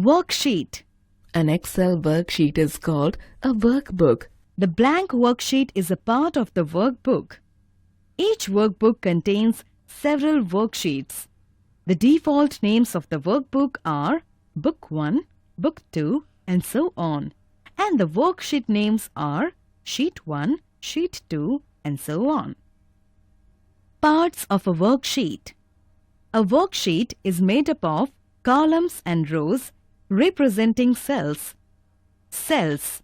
Worksheet. An Excel worksheet is called a workbook. The blank worksheet is a part of the workbook. Each workbook contains several worksheets. The default names of the workbook are Book 1, Book 2, and so on. And the worksheet names are Sheet 1, Sheet 2, and so on. Parts of a worksheet. A worksheet is made up of columns and rows representing cells. Cells.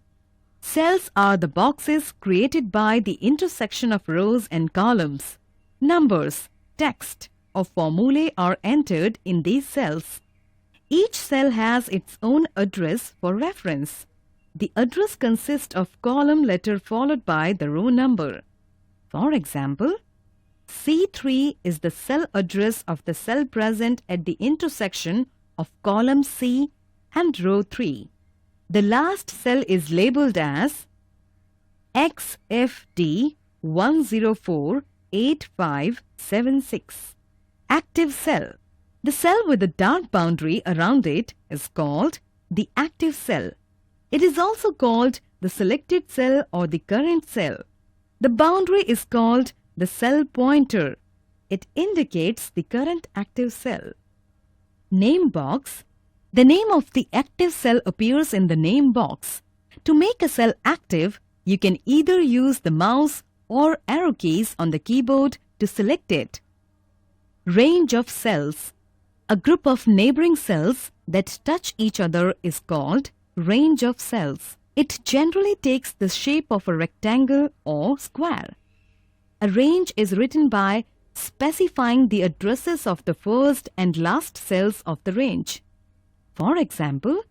Cells are the boxes created by the intersection of rows and columns. Numbers, text, or formulae are entered in these cells. Each cell has its own address for reference. The address consists of column letter followed by the row number. For example, C3 is the cell address of the cell present at the intersection of column C and row 3. The last cell is labeled as XFD1048576. Active cell. The cell with a dark boundary around it is called the active cell. It is also called the selected cell or the current cell. The boundary is called the cell pointer. It indicates the current active cell. Name box. The name of the active cell appears in the name box. To make a cell active, you can either use the mouse or arrow keys on the keyboard to select it. Range of cells. A group of neighboring cells that touch each other is called range of cells. It generally takes the shape of a rectangle or square. A range is written by specifying the addresses of the first and last cells of the range. For example,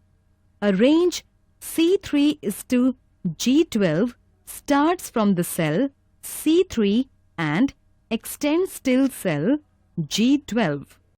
a range C3 is to G12 starts from the cell C3 and extends till cell G12.